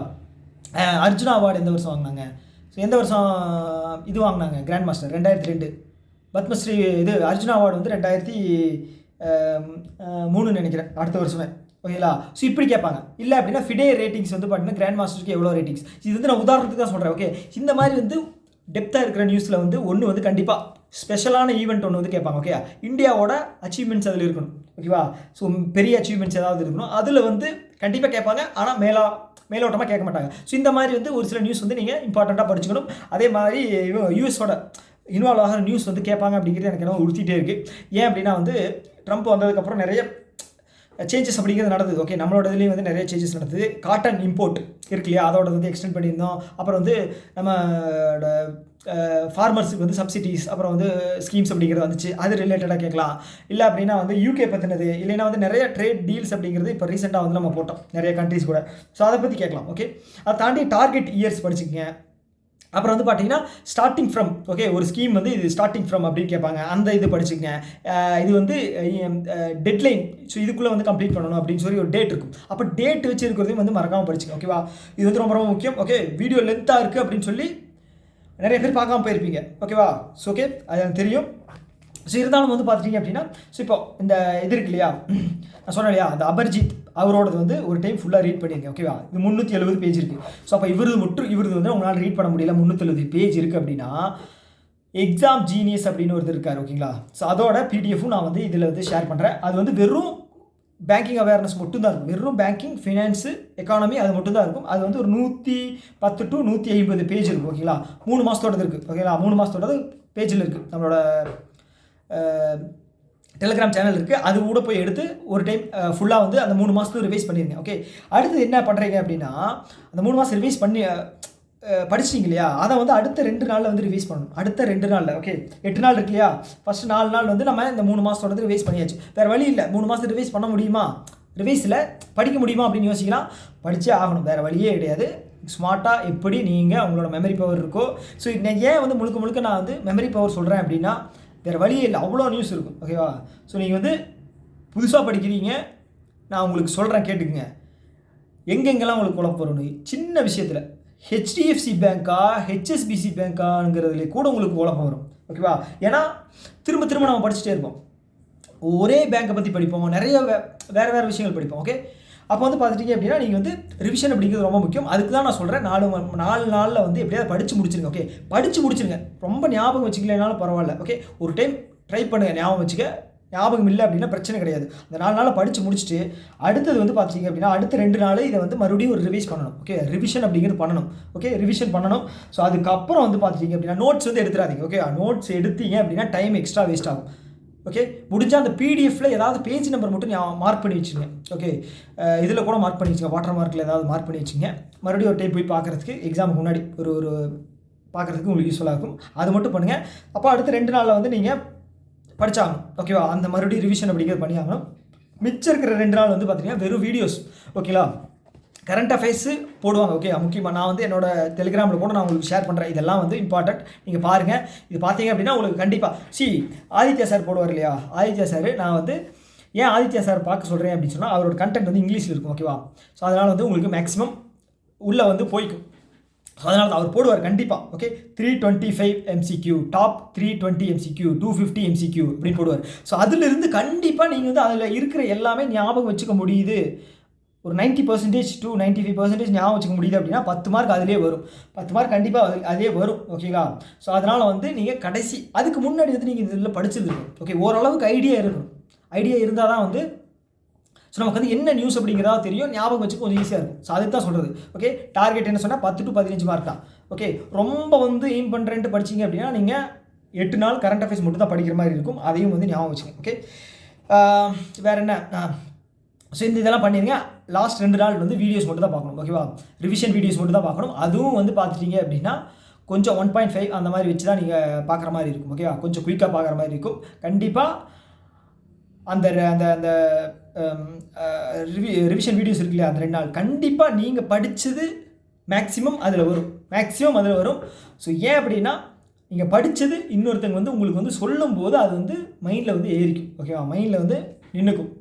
அர்ஜுனா அவார்டு எந்த வருஷம் வாங்கினாங்க, ஸோ எந்த வருஷம் இது வாங்கினாங்க கிராண்ட் மாஸ்டர், 2002. பத்மஸ்ரீ இது அர்ஜுனா அவார்டு வந்து 2003 நினைக்கிறேன், அடுத்த வருஷமே. ஓகேங்களா, ஸோ இப்படி கேட்பாங்க. இல்லை அப்படின்னா ஃபிடே ரேட்டிங்ஸ் வந்து பார்த்தீங்கன்னா கிராண்ட் மாஸ்டருக்கு எவ்வளோ ரேட்டிங்ஸ், இது வந்து நான் உதாரணத்துக்கு தான் சொல்கிறேன். ஓகே, இந்த மாதிரி வந்து டெப்த்தாக இருக்கிற நியூஸில் வந்து ஒன்று வந்து கண்டிப்பாக ஸ்பெஷலான ஈவெண்ட் ஒன்று வந்து கேட்பாங்க. ஓகே, இந்தியாவோட அச்சீவ்மெண்ட்ஸ் அதில் இருக்கணும். ஓகேவா, ஸோ பெரிய அச்சீவ்மெண்ட்ஸ் ஏதாவது இருக்கணும், அதில் வந்து கண்டிப்பாக கேட்பாங்க. ஆனால் மேலோட்டமாக கேட்க மாட்டாங்க. ஸோ இந்த மாதிரி வந்து ஒரு சில நியூஸ் வந்து நீங்கள் இம்பார்ட்டண்ட்டாக படிச்சுக்கணும். அதே மாதிரி யூஎஸோட இன்வால்வ் ஆகிற நியூஸ் வந்து கேட்பாங்க அப்படிங்கிறது எனக்கு என்ன உறுத்திட்டே இருக்குது. ஏன் அப்படின்னா வந்து ட்ரம்ப் வந்ததுக்கப்புறம் நிறைய சேஞ்சஸ் அப்படிங்கிறது நடந்தது. ஓகே, நம்மளோட இதுலேயும் வந்து நிறைய சேஞ்சஸ் நடந்தது. காட்டன் இம்போர்ட் இருக்கு இல்லையா, அதோட வந்து எக்ஸ்டெண்ட் பண்ணியிருந்தோம். அப்புறம் வந்து நம்மளோட ஃபார்மர்ஸுக்கு வந்து சப்சிடிஸ், அப்புறம் வந்து ஸ்கீம்ஸ் அப்படிங்கிறது வந்துச்சு, அது ரிலேட்டடாக கேட்கலாம். இல்லை அப்படின்னா வந்து யூகே பற்றினது, இல்லைன்னா வந்து நிறைய ட்ரேட் டீல்ஸ் அப்படிங்கிறது இப்போ ரீசெண்டாக வந்து நம்ம போட்டோம் நிறைய கண்ட்ரிஸ் கூட, ஸோ அதை பற்றி கேட்கலாம். ஓகே, அதை தாண்டி டார்கெட் இயர்ஸ் படிச்சுக்கங்க. அப்புறம் வந்து பார்த்தீங்கன்னா ஸ்டார்டிங் ஃப்ரம், ஓகே, ஒரு ஸ்கீம் வந்து இது ஸ்டார்டிங் ஃப்ரம் அப்படின்னு கேட்பாங்க, அந்த இது படிச்சுக்கங்க. இது வந்து டெட்லைன், ஸோ இதுக்குள்ளே வந்து கம்ப்ளீட் பண்ணணும் அப்படின்னு சொல்லி ஒரு டேட் இருக்கும். அப்போ டேட் வச்சு இருக்கிறதையும் வந்து மறக்காமல் படிச்சுங்க. ஓகேவா, இது வந்து ரொம்ப ரொம்ப முக்கியம். ஓகே, வீடியோ லென்த்தாக இருக்குது அப்படின்னு சொல்லி நிறைய பேர் பார்க்காம போயிருப்பீங்க. ஓகேவா, ஸோ ஓகே, அது எனக்கு தெரியும். ஸோ இருந்தாலும் வந்து பார்த்துட்டிங்க அப்படின்னா, ஸோ இப்போ இந்த இது இருக்கு இல்லையா, நான் சொன்னேன் இல்லையா, அந்த அபர்ஜித் அவரோடது வந்து ஒரு டைம் ஃபுல்லாக ரீட் பண்ணியிருக்கேன். ஓகேவா, இது 370 பேஜ் இருக்குது. ஸோ அப்போ இவரது வந்து உங்களால் ரீட் பண்ண முடியல, 370 பேஜ் இருக்குது அப்படின்னா எக்ஸாம் ஜீனியஸ் அப்படின்னு ஒருத்தர் இருக்கார். ஓகேங்களா, ஸோ அதோட பிடிஎஃப்பும் நான் வந்து இதில் வந்து ஷேர் பண்ணுறேன். அது வந்து வெறும் பேங்கிங் அவேர்னஸ் மட்டும்தான் இருக்கும், வெறும் பேங்கிங், ஃபினான்ஸு, எக்கானமி, அது மட்டும்தான் இருக்கும். அது வந்து ஒரு 110 to 150 பேஜ் இருக்கும். ஓகேங்களா, 3 மாதத்தோடது இருக்குது. ஓகேங்களா, 3 மாதத்தோடது பேஜில் இருக்குது. நம்மளோட டெலிகிராம் சேனல் இருக்குது, அது கூட போய் எடுத்து ஒரு டைம் ஃபுல்லாக வந்து அந்த 3 மாதத்துக்கு ரிவைஸ் பண்ணிடுங்க. ஓகே, அடுத்து என்ன பண்ணுறீங்க அப்படின்னா, அந்த 3 மாதம் ரிவைஸ் பண்ணி படிச்சிட்டிங்க இல்லையா, அதை வந்து அடுத்த 2 நாளில் வந்து ரிவைஸ் பண்ணணும். அடுத்த 2 நாளில், ஓகே, 8 நாள் இருக்கு இல்லையா, ஃபஸ்ட்டு 4 நாள் வந்து நம்ம இந்த 3 மாதத்தோட ரிவைஸ் பண்ணியாச்சு. வேறு வழி இல்லை, 3 மாதத்துக்கு ரிவைஸ் பண்ண முடியுமா, ரிவைஸில் படிக்க முடியுமா அப்படின்னு யோசிக்கலாம். படித்தே ஆகணும், வேறு வழியே கிடையாது. ஸ்மார்ட்டாக எப்படி நீங்கள் உங்களோட மெமரி பவர் இருக்கோ, ஸோ ஏன் வந்து முழுக்க நான் வந்து மெமரி பவர் சொல்கிறேன் அப்படின்னா, வேறு வழியே இல்லை, அவ்வளோ நியூஸ் இருக்கும். ஓகேவா, ஸோ நீங்கள் வந்து புதுசாக படிக்கிறீங்க, நான் உங்களுக்கு சொல்கிறேன் கேட்டுக்குங்க. எங்கெங்கெல்லாம் உங்களுக்கு குழப்பம் வரணும், சின்ன விஷயத்தில் ஹெச்டிஎஃப்சி பேங்க்கா ஹெச்எஸ்பிசி பேங்க்காங்கிறதுல கூட உங்களுக்கு குழப்பம் வரும். ஓகேவா, ஏன்னா திரும்ப நம்ம படிச்சுட்டே இருப்போம், ஒரே பேங்க்கை பற்றி படிப்போம், நிறைய வேறு விஷயங்கள் படிப்போம். ஓகே, அப்போ வந்து பார்த்துட்டிங்க அப்படின்னா நீங்கள் வந்து ரிவிஷன் அப்படிங்கிறது ரொம்ப முக்கியம். அதுக்கு தான் நான் சொல்கிறேன், 4 நாளில் வந்து எப்படியாவது படித்து முடிச்சிருங்க. ஓகே, படித்து முடிச்சிருங்க, ரொம்ப ஞாபகம் வச்சுக்கலைனாலும் பரவாயில்ல. ஓகே, ஒரு டைம் ட்ரை பண்ணுங்கள், ஞாபகம் வச்சுக்க, ஞாபகம் இல்லை அப்படின்னா பிரச்சனை கிடையாது. அந்த 4 நாளில் படித்து முடிச்சுட்டு அடுத்தது வந்து பார்த்தீங்க அப்படின்னா அடுத்த 2 நாள் இதை வந்து மறுபடியும் ஒரு ரிவைஸ் பண்ணணும். ஓகே, ரிவிஷன் அப்படிங்கிறது பண்ணணும். ஓகே, ரிவிஷன் பண்ணணும். ஸோ அதுக்கப்புறம் வந்து பார்த்தீங்க அப்படின்னா நோட்ஸ் வந்து எடுத்துடாதீங்க. ஓகே, நோட்ஸ் எடுத்தீங்க அப்படின்னா டைம் எக்ஸ்ட்ரா வேஸ்ட் ஆகும். ஓகே, முடிஞ்சால் அந்த பிடிஎஃப்பில் ஏதாவது பேஜ் நம்பர் மட்டும் மார்க் பண்ணி வச்சுங்க. ஓகே, இதில் கூட மார்க் பண்ணி வச்சுங்க, வாட்டர் மார்க்கில் ஏதாவது மார்க் பண்ணி வச்சுங்க. மறுபடியும் ஒரு டைம் போய் பார்க்குறதுக்கு எக்ஸாமுக்கு முன்னாடி ஒரு பார்க்குறதுக்கு உங்களுக்கு யூஸ்ஃபுல்லாக இருக்கும். அது மட்டும் பண்ணுங்கள். அப்போ அடுத்த 2 நாளில் வந்து நீங்கள் படித்தாகணும். ஓகேவா, அந்த மறுபடியும் ரிவிஷன் அப்படிங்கிறது பண்ணி ஆகணும். மிச்சம் இருக்கிற 2 நாள் வந்து பார்த்தீங்கன்னா வெறும் வீடியோஸ். ஓகேங்களா, கரண்ட் அஃபேர்ஸு போடுவாங்க. ஓகே, முக்கியமாக நான் வந்து என்னோட டெலிகிராமில் கூட நான் உங்களுக்கு ஷேர் பண்ணுறேன். இதெல்லாம் வந்து இம்பார்ட்டன்ட், நீங்கள் பாருங்கள். இது பார்த்தீங்க அப்படின்னா உங்களுக்கு கண்டிப்பாக ஆதித்யா சார் போடுவார் இல்லையா, ஆதித்யா சார், நான் வந்து ஏன் ஆதித்யா சார் பார்க்க சொல்கிறேன் அப்படின்னு சொன்னால் அவரோட கண்டென்ட் வந்து இங்கிலீஷில் இருக்கும். ஓகேவா, ஸோ அதனால் வந்து உங்களுக்கு மேக்ஸிமம் உள்ளே வந்து போய்க்கும். ஸோ அதனால் அவர் போடுவார் கண்டிப்பாக. Okay, 325 MCQ, top 320 MCQ, 250 MCQ அப்படின்னு போடுவார். ஸோ அதிலிருந்து கண்டிப்பாக நீங்கள் வந்து அதில் இருக்கிற எல்லாமே ஞாபகம் வச்சுக்க முடியுது. ஒரு 90% to 95% ஞாபகம் வச்சுக்க முடியுது அப்படின்னா 10 மார்க் அதிலே வரும். 10 மார்க் கண்டிப்பாக அதிலே வரும். ஓகேங்களா, ஸோ அதனால் வந்து நீங்கள் கடைசி அதுக்கு முன்னாடி வந்து நீங்கள் இதில் படிச்சது இருக்கும். ஓகே, ஓரளவுக்கு ஐடியா இருக்கணும். ஐடியா இருந்தால் தான் வந்து ஸோ நமக்கு வந்து என்ன நியூஸ் அப்படிங்கிறதா தெரியும், ஞாபகம் வச்சு கொஞ்சம் ஈஸியாக இருக்கும். ஸோ அதுக்கு தான் சொல்கிறது. ஓகே, டார்கெட் என்ன சொன்னால் 10 to 15 மார்க் தான். ஓகே, ரொம்ப வந்து எய்ம் பண்ணுறேன்ட்டு படிச்சிங்க அப்படின்னா நீங்கள் 8 நாள் கரண்ட் அஃபேர்ஸ் மட்டும் தான் படிக்கிற மாதிரி இருக்கும். அதையும் வந்து ஞாபகம் வச்சுங்க. ஓகே, வேறு என்ன, ஸோ இதெல்லாம் பண்ணிடுங்க. லாஸ்ட் 2 நாள் வந்து வீடியோஸ் மட்டும் தான் பார்க்கணும். ஓகேவா, ரிவிஷன் வீடியோஸ் மட்டும் தான் பார்க்கணும். அதுவும் வந்து பார்த்துட்டீங்க அப்படின்னா கொஞ்சம் 1.5 அந்த மாதிரி வச்சு தான் நீங்கள் பார்க்குற மாதிரி இருக்கும். ஓகேவா, கொஞ்சம் குயிக்காக பார்க்குற மாதிரி இருக்கும். கண்டிப்பாக அந்த அந்த அந்த ரிவிஷன் வீடியோஸ் இருக்கு இல்லையா, அந்த 2 நாள் கண்டிப்பாக நீங்கள் படித்தது மேக்ஸிமம் அதில் வரும். ஸோ ஏன் அப்படின்னா நீங்கள் படித்தது இன்னொருத்தங்க வந்து உங்களுக்கு வந்து சொல்லும்போது அது வந்து மைண்டில் வந்து ஏறிக்கும். ஓகேவா, மைண்டில் வந்து நின்றுக்கும்.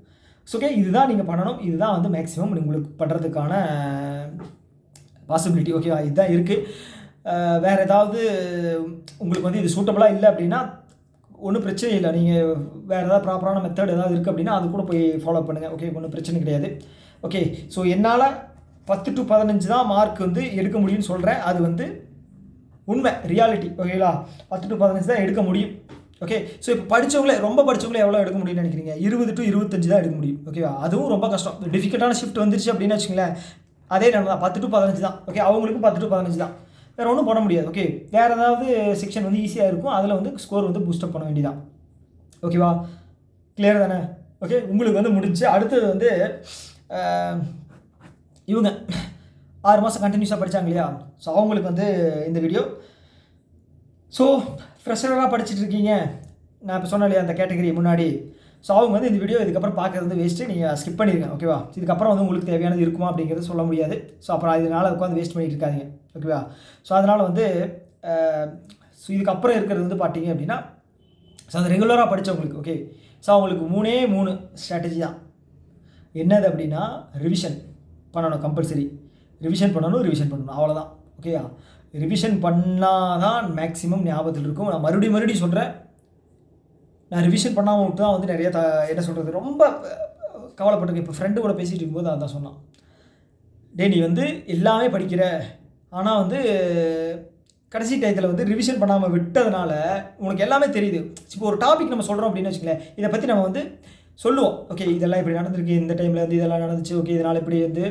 ஸோ ஓகே, இதுதான் நீங்கள் பண்ணணும். இதுதான் வந்து மேக்ஸிமம் உங்களுக்கு பண்ணுறதுக்கான பாசிபிலிட்டி. ஓகேவா, இதுதான் இருக்குது. வேறு ஏதாவது உங்களுக்கு வந்து இது சூட்டபுளாக இல்லை அப்படின்னா ஒன்றும் பிரச்சனை இல்லை. நீங்கள் வேறு ஏதாவது ப்ராப்பரான மெத்தட் ஏதாவது இருக்குது அப்படின்னா அது கூட போய் ஃபாலோ பண்ணுங்கள். ஓகே, ஒன்றும் பிரச்சனை கிடையாது. ஓகே, ஸோ என்னால் 10 to 15 தான் மார்க் வந்து எடுக்க முடியும்னு சொல்கிறேன். அது வந்து உண்மை, ரியாலிட்டி. ஓகேங்களா, 10 to 15 தான் எடுக்க முடியும். ஓகே, ஸோ இப்போ ரொம்ப படித்தவங்களே எவ்வளோ எடுக்க முடியும்னு நினைக்கிறீங்க? 20 to 25 தான் எடுக்க முடியும். ஓகேவா, அதுவும் ரொம்ப கஷ்டம். டிஃபிகல்ட்டான ஷிஃப்ட் வந்துருச்சு அப்படின்னு வச்சுங்களேன், அதே நம்ம தான் 10 to 15 தான். ஓகே, அவங்களுக்கும் 10 to 15 தான். வேறு ஒன்றும் பண்ண முடியாது. ஓகே, வேறு ஏதாவது செக்ஷன் வந்து ஈஸியாக இருக்கும், அதில் வந்து ஸ்கோர் வந்து பூஸ்டப் பண்ண வேண்டியதான். ஓகேவா, கிளியர் தானே? ஓகே, உங்களுக்கு வந்து முடிஞ்சு அடுத்தது வந்து இவங்க 6 மாதம் கண்டினியூஸாக படித்தாங்க இல்லையா, ஸோ அவங்களுக்கு வந்து இந்த வீடியோ. ஸோ ஃப்ரெஷராக படிச்சுட்டு இருக்கீங்க, நான் இப்போ சொன்னேன் இல்லையா அந்த கேட்டகரி முன்னாடி, ஸோ அவங்க வந்து இந்த வீடியோ இதுக்கப்புறம் பார்க்குறது வந்து வேஸ்ட்டு, நீங்கள் ஸ்கிப் பண்ணிடுங்க. ஓகேவா, இதுக்கப்புறம் வந்து உங்களுக்கு தேவையானது இருக்குமா அப்படிங்கிறது சொல்ல முடியாது. ஸோ அப்புறம் இதனால் உட்காந்து வேஸ்ட் பண்ணிட்டு இருக்காதிங்க. ஓகேவா, ஸோ அதனால் வந்து ஸோ இதுக்கப்புறம் இருக்கிறது வந்து பார்த்தீங்க அப்படின்னா ஸோ அந்த ரெகுலராக படித்தவங்களுக்கு. ஓகே, ஸோ அவங்களுக்கு 3 ஸ்ட்ராட்டஜி தான். என்னது அப்படின்னா ரிவிஷன் பண்ணணும், கம்பல்சரி ரிவிஷன் பண்ணணும், அவ்வளோதான். ஓகேயா, ரிவிஷன் பண்ணால் தான் மேக்ஸிமம் ஞாபகத்தில் இருக்கும். நான் மறுபடியும் சொல்கிறேன், நான் ரிவிஷன் பண்ணாமல் விட்டு தான் வந்து நிறைய என்ன சொல்கிறது ரொம்ப கவலைப்பட்டிருக்கேன். இப்போ ஃப்ரெண்டு கூட பேசிகிட்டு இருக்கும்போது அதான் சொன்னான், நீ வந்து எல்லாமே படிக்கிற, ஆனால் வந்து கடைசி டயத்தில் வந்து ரிவிஷன் பண்ணாமல் விட்டதுனால உனக்கு எல்லாமே தெரியுது. இப்போ ஒரு டாபிக் நம்ம சொல்கிறோம் அப்படின்னு வச்சுக்கலேன், இதை பற்றி நம்ம வந்து சொல்லுவோம். ஓகே, இதெல்லாம் இப்படி நடந்திருக்கு, இந்த டைமில் வந்து இதெல்லாம் நடந்துச்சு, ஓகே இதனால் இப்படி வந்து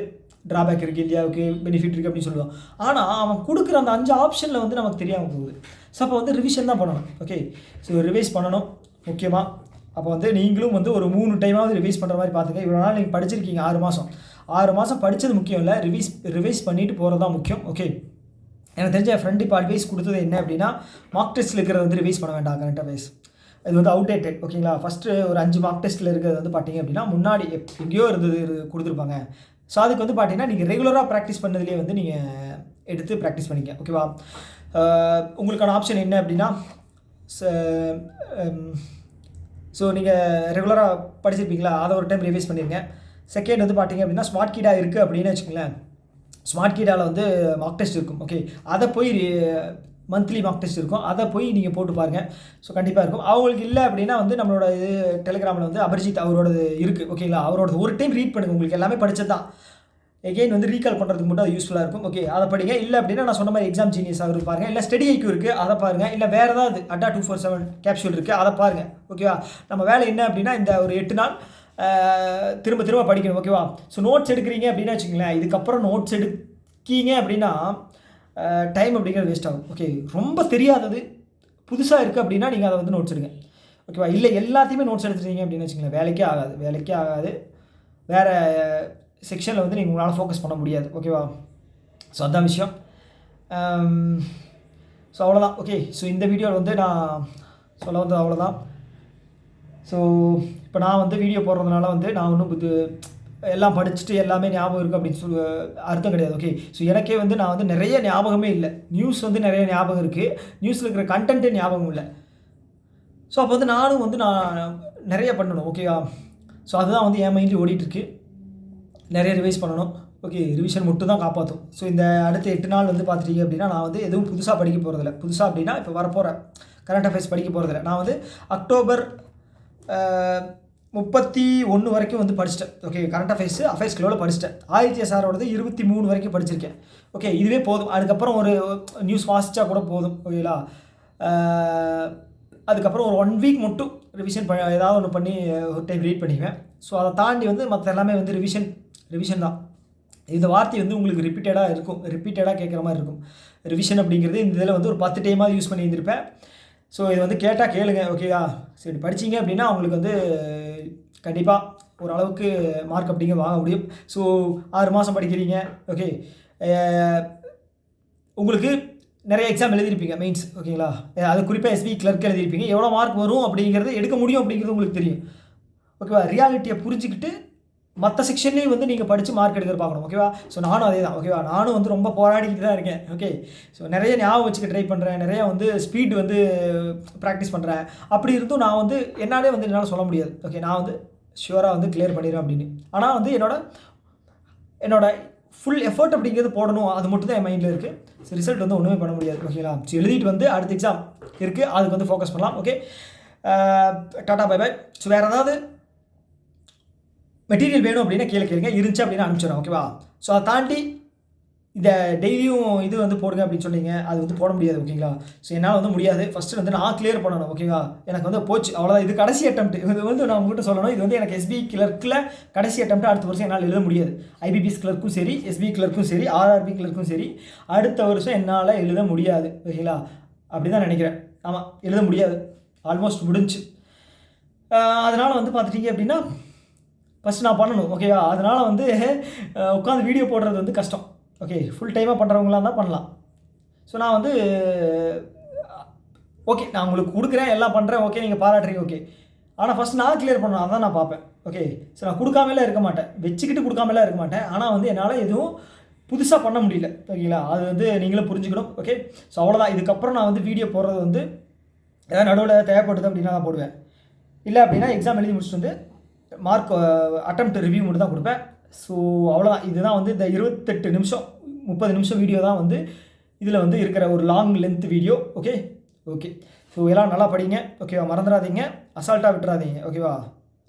ட்ராபேக் இருக்குது இல்லையா, ஓகே பெனிஃபிட் இருக்குது அப்படின்னு சொல்லுவோம். ஆனால் அவன் கொடுக்குற அந்த 5 ஆப்ஷனில் வந்து நமக்கு தெரியாமல் போகுது. ஸோ அப்போ வந்து ரிவிஷன் தான் பண்ணணும். ஓகே, ஸோ ரிவைஸ் பண்ணணும் முக்கியமாக. அப்போ வந்து நீங்களும் வந்து ஒரு 3 டைமாவது ரிவைஸ் பண்ணுற மாதிரி பார்த்துங்க. இவ்வளோ நாள் நீங்கள் படிச்சிருக்கீங்க 6 மாதம் படித்தது முக்கியம் இல்லை, ரிவைஸ் பண்ணிவிட்டு போகிறது தான் முக்கியம். ஓகே, எனக்கு தெரிஞ்ச என் ஃப்ரெண்டு இப்போ அட்வைஸ் கொடுத்தது என்ன அப்படின்னா, மார்க் டெஸ்ட்டில் இருக்கிறத வந்து ரிவைஸ் பண்ண வேண்டாம், கரண்ட் அட்வைஸ் இது வந்து அவுடேட்டட். ஓகேங்களா, ஃபஸ்ட்டு ஒரு 5 மார்க் டெஸ்ட்டில் இருக்கிறது வந்து பார்த்தீங்க அப்படின்னா முன்னாடி எங்கேயோ கொடுத்துருப்பாங்க. ஸோ அதுக்கு வந்து பார்த்தீங்கன்னா நீங்கள் ரெகுலராக ப்ராக்டிஸ் பண்ணதுலேயே வந்து நீங்கள் எடுத்து ப்ராக்டிஸ் பண்ணிங்க. ஓகேவா, உங்களுக்கான ஆப்ஷன் என்ன அப்படின்னா, ஸோ நீங்கள் ரெகுலராக படிச்சிருப்பீங்களா, அதை ஒரு டைம் ரிவைஸ் பண்ணிடுங்க. செகண்ட் வந்து பார்த்தீங்க அப்படின்னா ஸ்மார்ட் கீடாக இருக்குது அப்படின்னு வச்சுக்கோங்களேன், ஸ்மார்ட் கீடாவில் வந்து மார்க் டெஸ்ட் இருக்கும். ஓகே, அதை போய் மந்த்லி மார்க் டெஸ்ட் இருக்கும், அதை போய் நீங்கள் போட்டு பாருங்கள். ஸோ கண்டிப்பாக இருக்கும். அவங்களுக்கு இல்லை அப்படின்னா வந்து நம்மளோட இது டெலிகிராமில் வந்து அபிர்ஜித் அவரோடது இருக்குது. ஓகேங்களா, அவரோடது ஒரு டைம் ரீட் பண்ணுங்கள், உங்களுக்கு எல்லாமே படித்தது தான். எகெயின் வந்து ரீகால் பண்ணுறதுக்கு மட்டும் அது யூஸ்ஃபுல்லாக இருக்கும். ஓகே, அதை படிங்க. இல்லை அப்படின்னா நான் சொன்ன மாதிரி எக்ஸாம் ஜீனியஸ் ஆகுது பாருங்கள், இல்லை ஸ்டடி ஐக்யூ இருக்குது அதை பாருங்கள், இல்லை வேறு ஏதாவது அட்டா 247 கேப்சூல் இருக்குது அதை பாருங்கள். ஓகேவா, நம்ம வேலை என்ன அப்படின்னா இந்த ஒரு 8 நாள் திரும்ப திரும்ப படிக்கணும். ஓகேவா, ஸோ நோட்ஸ் எடுக்கிறீங்க அப்படின்னா வச்சுங்களேன், இதுக்கப்புறம் நோட்ஸ் எடுக்கீங்க அப்படின்னா டைம் அப்படிங்கிறது வேஸ்ட் ஆகும். ஓகே, ரொம்ப தெரியாதது புதுசாக இருக்குது அப்படின்னா நீங்கள் அதை வந்து நோட்ஸ் எடுங்க. ஓகேவா, இல்லை எல்லாத்தையுமே நோட்ஸ் எடுத்துட்டீங்க அப்படின்னு வச்சுங்களேன், வேலைக்கே ஆகாது. வேறு செக்ஷனில் வந்து நீங்கள் உங்களால் ஃபோக்கஸ் பண்ண முடியாது. ஓகேவா, ஸோ அதுதான் விஷயம். ஸோ அவ்வளோதான். ஓகே, ஸோ இந்த வீடியோவில் வந்து நான் சொல்ல வந்தது அவ்வளோதான். ஸோ இப்போ நான் வந்து வீடியோ போடுறதுனால வந்து நான் ஒன்றும் எல்லாம் படிச்சுட்டு எல்லாமே ஞாபகம் இருக்குது அப்படின்னு அர்த்தம் கிடையாது. ஓகே, ஸோ எனக்கே வந்து நான் வந்து நிறைய ஞாபகமே இல்லை. நியூஸ் வந்து நிறைய ஞாபகம் இருக்குது, நியூஸில் இருக்கிற கண்டென்ட்டே ஞாபகம் இல்லை. ஸோ அப்போ வந்து நானும் வந்து நான் நிறைய பண்ணணும். ஓகேவா, ஸோ அதுதான் வந்து என் மைண்டில் ஓடிட்டுருக்கு. நிறைய ரிவைஸ் பண்ணணும். ஓகே, ரிவிஷன் மட்டும் தான் காப்பாற்றும். ஸோ இந்த அடுத்த 8 நாள் வந்து பார்த்துட்டீங்க அப்படின்னா நான் வந்து எதுவும் புதுசாக படிக்க போகிறதில்ல. புதுசாக அப்படின்னா இப்போ வரப்போகிற கரண்ட் அஃபேர்ஸ் படிக்க போகிறதில்ல. நான் வந்து அக்டோபர் 31 வரைக்கும் வந்து படிச்சிட்டேன். ஓகே, கரண்ட் அஃபேர்ஸ் கிலோவில் படிச்சிட்டேன். IGSRோடது 23 வரைக்கும் படிச்சிருக்கேன். ஓகே, இதுவே போதும். அதுக்கப்புறம் ஒரு நியூஸ் வாசித்தா கூட போதும். ஓகேங்களா, அதுக்கப்புறம் ஒரு 1 வீக் மட்டும் ரிவிஷன் ஏதாவது ஒன்று பண்ணி ஒரு டைம் ரீட் பண்ணிக்குவேன். ஸோ அதை தாண்டி வந்து மற்ற எல்லாமே வந்து ரிவிஷன் தான். இந்த வார்த்தை வந்து உங்களுக்கு ரிப்பீட்டடாக கேட்குற மாதிரி இருக்கும். ரிவிஷன் அப்படிங்கிறது இந்த இதில் வந்து ஒரு 10 டைமாவது யூஸ் பண்ணி இருந்திருப்பேன். ஸோ இது வந்து கேட்டால் கேளுங்க. ஓகேவா, சரி படிச்சிங்க அப்படின்னா உங்களுக்கு வந்து கண்டிப்பாக ஓரளவுக்கு மார்க் அப்படிங்க வாங்க முடியும். ஸோ 6 மாதம் படிக்கிறீங்க. ஓகே, உங்களுக்கு நிறைய எக்ஸாம் எழுதியிருப்பீங்க மெயின்ஸ். ஓகேங்களா, அது குறிப்பாக SBI கிளர்க் எழுதியிருப்பீங்க. எவ்வளோ மார்க் வரும் அப்படிங்கிறது எடுக்க முடியும் அப்படிங்கிறது உங்களுக்கு தெரியும். ஓகேவா, ரியாலிட்டியை புரிஞ்சுக்கிட்டு மற்ற செக்ஷன்லேயும் வந்து நீங்கள் படித்து மார்க் எடுக்கிற பார்க்கணும். ஓகேவா, ஸோ நானும் அதே தான். ஓகேவா, நானும் வந்து ரொம்ப போராடிக்கிட்டு தான் இருக்கேன். ஓகே, ஸோ நிறைய ஞாபகம் வச்சுக்க ட்ரை பண்ணுறேன், நிறையா வந்து ஸ்பீட் வந்து ப்ராக்டிஸ் பண்ணுறேன். அப்படி இருந்தும் நான் வந்து என்னாலே வந்து என்னால் சொல்ல முடியாது. ஓகே, நான் வந்து ஷுவராக வந்து கிளியர் பண்ணிடுறேன் அப்படின்னு. ஆனால் வந்து என்னோட ஃபுல் எஃபர்ட் அப்படிங்கிறது போடணும், அது மட்டும் தான் என் மைண்டில் இருக்குது. ஸோ ரிசல்ட் வந்து ஒன்றுமே பண்ண முடியாது. ஓகேங்களா, ஸோ எழுதிட்டு வந்து அடுத்த எக்ஸாம் இருக்குது, அதுக்கு வந்து ஃபோக்கஸ் பண்ணலாம். Okay, tata bye bye. So வேறு ஏதாவது மெட்டீரியல் வேணும் அப்படின்னா கேளுங்க, இருந்துச்சு அப்படின்னா அனுப்பிச்சிடுறேன். ஓகேவா, ஸோ அதை தாண்டி இந்த டெய்லியும் இது வந்து போடுங்க அப்படின்னு சொன்னீங்க, அது வந்து போட முடியாது. ஓகேங்களா, ஸோ என்னால் வந்து முடியாது. ஃபஸ்ட்டு வந்து நான் கிளியர் பண்ணணும். ஓகேவா, எனக்கு வந்து போச்சு அவ்வளோதான். இது கடைசி அட்டெம்ப்ட். இது வந்து நான் உங்கள்கிட்ட சொல்லணும், இது வந்து எனக்கு SBI கிளர்க்கில் கடைசி அட்டெம்ப்ட். அடுத்த வருஷம் என்னால் எழுத முடியாது. IBPS கிளர்க்கும் சரி, SBI கிளர்க்கும் சரி, RRB கிளர்க்கும் சரி, அடுத்த வருஷம் என்னால் எழுத முடியாது. ஓகேங்களா, அப்படி தான் நினைக்கிறேன். ஆமாம், எழுத முடியாது, ஆல்மோஸ்ட் முடிஞ்சு. அதனால் வந்து பார்த்துட்டீங்க அப்படின்னா ஃபஸ்ட்டு நான் பண்ணணும். ஓகேவா, அதனால் வந்து உட்காந்து வீடியோ போடுறது வந்து கஷ்டம். ஓகே, ஃபுல் டைமாக பண்ணுறவங்களாம் தான் பண்ணலாம். ஸோ நான் வந்து ஓகே, நான் உங்களுக்கு கொடுக்குறேன், எல்லாம் பண்ணுறேன். ஓகே, நீங்கள் பாராட்டுறீங்க. ஓகே, ஆனால் ஃபஸ்ட் நான் கிளியர் பண்ணணும், அதான் நான் பார்ப்பேன். ஓகே, ஸோ நான் கொடுக்காமலாம் இருக்க மாட்டேன், வச்சுக்கிட்டு கொடுக்காமலாம் இருக்க மாட்டேன். ஆனால் வந்து என்னால் எதுவும் புதுசாக பண்ண முடியல. ஓகேங்களா, அது வந்து நீங்களும் புரிஞ்சுக்கணும். ஓகே, ஸோ அவ்வளோதான். இதுக்கப்புறம் நான் வந்து வீடியோ போடுறது வந்து ஏதாவது நடுவில் தேவைப்படுது அப்படின்னா நான் போடுவேன். இல்லை அப்படின்னா எக்ஸாம் எழுதி முடிச்சுட்டு வந்து மார்க் அட்டெம்ப்ட் ரிவ்யூ மட்டும் தான் கொடுப்பேன். ஸோ அவ்வளோதான். இதுதான் வந்து இந்த 28 நிமிஷம் 30 நிமிஷம் வீடியோ தான் வந்து இதில் வந்து இருக்கிற ஒரு long length video. Okay, so எல்லாம் நல்லா படிங்க. ஓகேவா, மறந்துடாதீங்க, அசால்ட்டாக விட்டுறாதீங்க. ஓகேவா,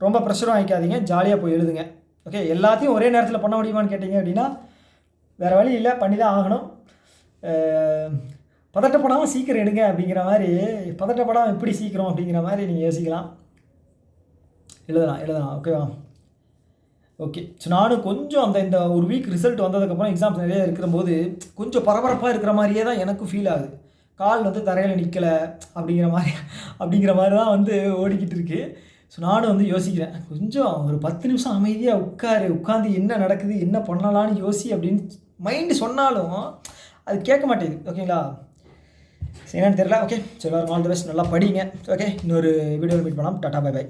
ரொம்ப ப்ரெஷரும் ஆகிக்காதீங்க, ஜாலியாக போய் எழுதுங்க. ஓகே, எல்லாத்தையும் ஒரே நேரத்தில் பண்ண முடியுமான்னு கேட்டிங்க அப்படின்னா வேறு வழி இல்லை, பண்ணி தான் ஆகணும். பதட்டப்படாமல் சீக்கிரம் எடுங்க அப்படிங்கிற மாதிரி, பதட்டப்படாமல் எப்படி சீக்கிரம் அப்படிங்கிற மாதிரி நீங்கள் யோசிக்கலாம். எழுதலாம். ஓகேவா, ஓகே. ஸோ நானும் கொஞ்சம் இந்த ஒரு வீக் ரிசல்ட் வந்ததுக்கப்புறம் எக்ஸாம்ஸ் நிறைய இருக்கிறபோது கொஞ்சம் பரபரப்பாக இருக்கிற மாதிரியே தான் எனக்கும் ஃபீல் ஆகுது. கால் வந்து தரையில் நிற்கலை அப்படிங்கிற மாதிரி தான் வந்து ஓடிக்கிட்டு இருக்கு. ஸோ நானும் வந்து யோசிக்கிறேன், கொஞ்சம் ஒரு 10 நிமிஷம் அமைதியாக உட்காந்து என்ன நடக்குது, என்ன பண்ணலான்னு யோசி அப்படின்னு மைண்டு சொன்னாலும் அது கேட்க மாட்டேங்குது. ஓகேங்களா, என்னன்னு தெரியல. ஓகே, ஸோ எல்லாரும் ஆல் தி பெஸ்ட், நல்லா படிங்க. ஓகே, இன்னொரு வீடியோவில் மீட் பண்ணலாம். Tata bye by.